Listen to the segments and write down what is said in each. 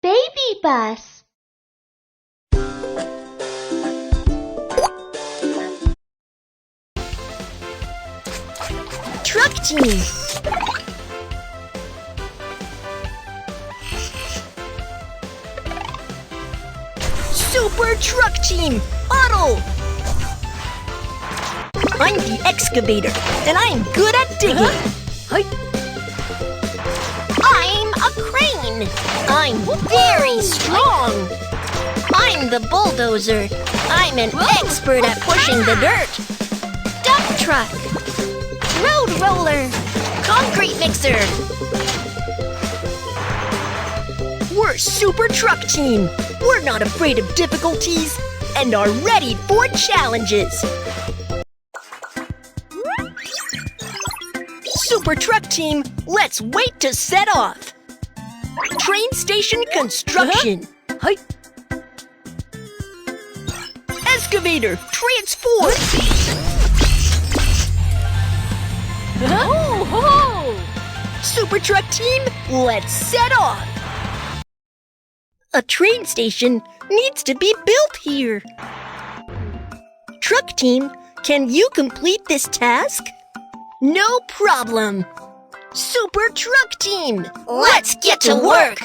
Baby bus. Truck team. Super truck team. Auto. I'm the excavator, and I'm good at digging. I'm a crane. I'm very strong. I'm the bulldozer. I'm an expert at pushing the dirt. Dump truck. Road roller. Concrete mixer. We're super truck team. We're not afraid of difficulties and are ready for challenges. Super truck team, let's wait to set off. Train station construction. Excavator, transform. Super truck team, let's set off. A train station needs to be built here. Truck team, can you complete this task? No problem. Super truck team, let's get to work.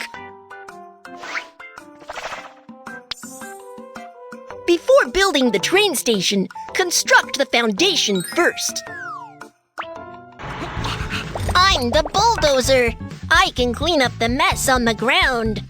Before building the train station, construct the foundation first. I'm the bulldozer. I can clean up the mess on the ground.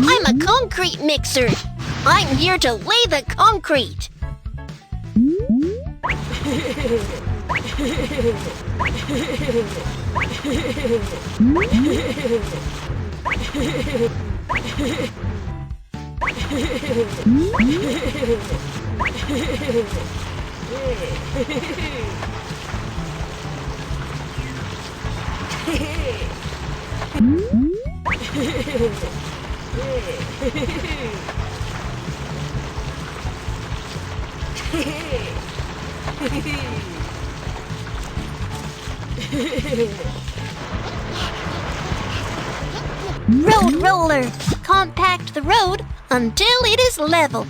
I'm a concrete mixer. I'm here to lay the concrete. Road roller. Compact the road until it is level.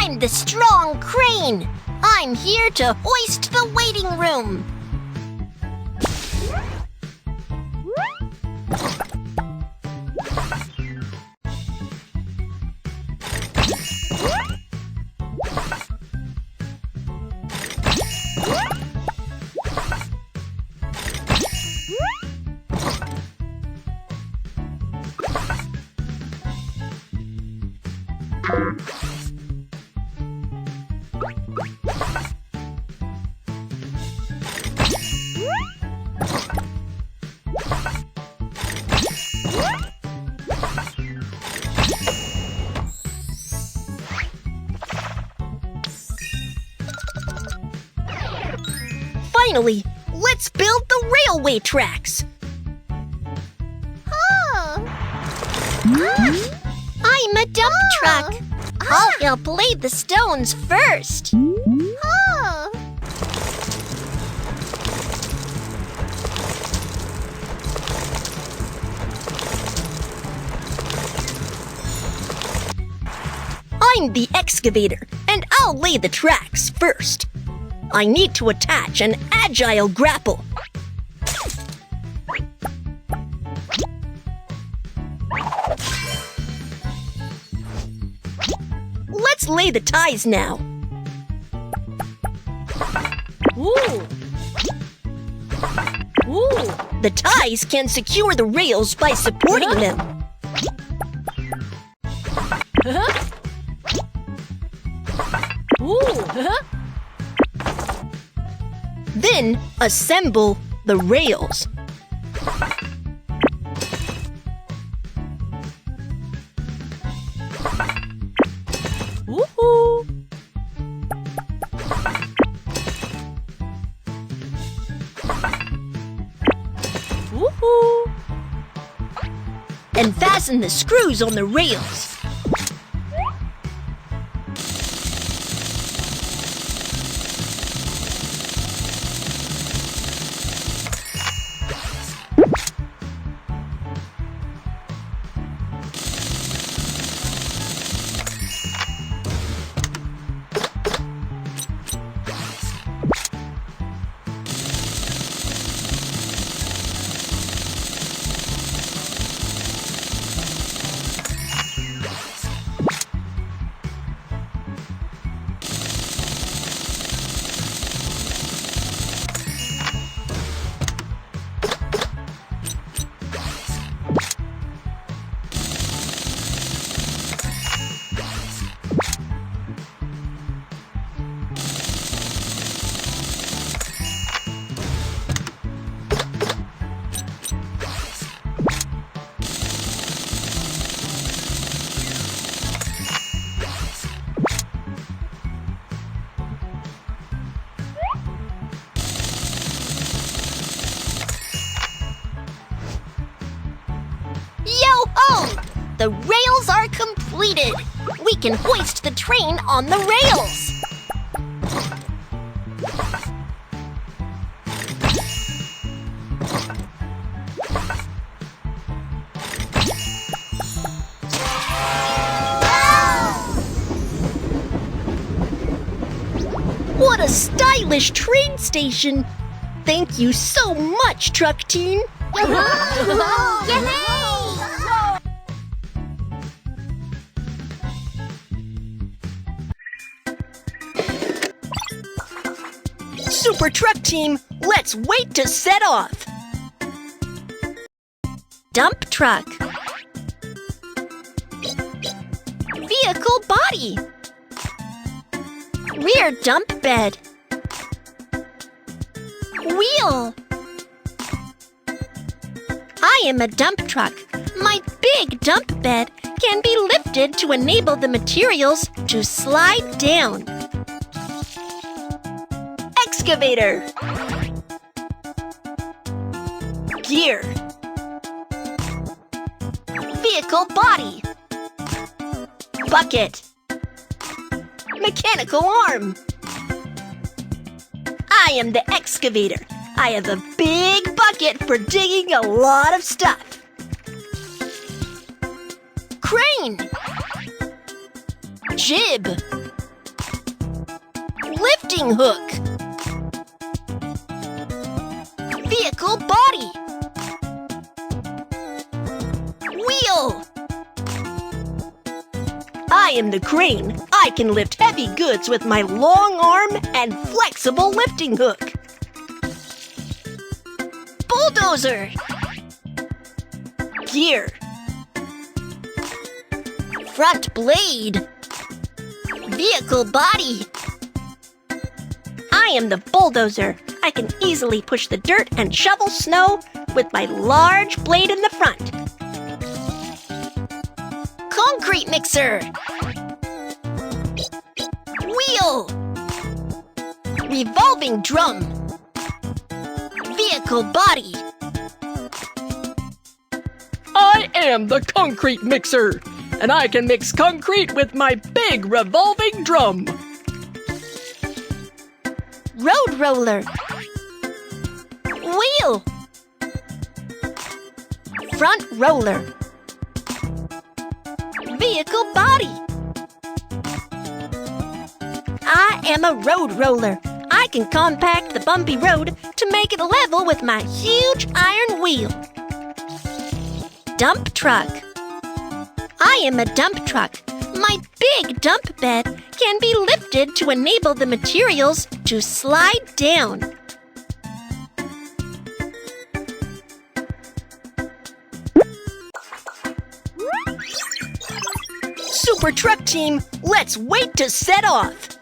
I'm the strong crane. I'm here to hoist the waiting room. Finally, let's build the railway tracks. I'm a dump truck. I'll help lay the stones first. I'm the excavator, and I'll lay the tracks first. I need to attach an agile grapple. lay the ties now. Ooh. Ooh. The ties can secure the rails by supporting them. Ooh. Then assemble the rails. Woohoo. Woohoo. And fasten the screws on the rails. Yo-ho! The rails are completed! We can hoist the train on the rails! What a stylish train station! Thank you so much, truck team! Yay! Super truck team, let's wait to set off! Dump truck. Vehicle body. Rear dump bed. Wheel. I am a dump truck. My big dump bed can be lifted to enable the materials to slide down. Excavator. Gear. Vehicle body. Bucket. Mechanical arm. I am the excavator. I have a big bucket for digging a lot of stuff. Crane. Jib. Lifting hook. Vehicle body. Wheel. I am the crane. I can lift heavy goods with my long arm and flexible lifting hook. Bulldozer. Gear. Front blade. Vehicle body. I am the bulldozer. I can easily push the dirt and shovel snow with my large blade in the front. Concrete mixer. Wheel. Revolving drum. Vehicle body. I am the concrete mixer, and I can mix concrete with my big revolving drum. Road roller. Wheel. Front roller. Vehicle body. I am a road roller. I can compact the bumpy road to make it level with my huge iron wheel. Dump truck. I am a dump truck. My big dump bed can be lifted to enable the materials to slide down. Super Truck Team, let's wait to set off.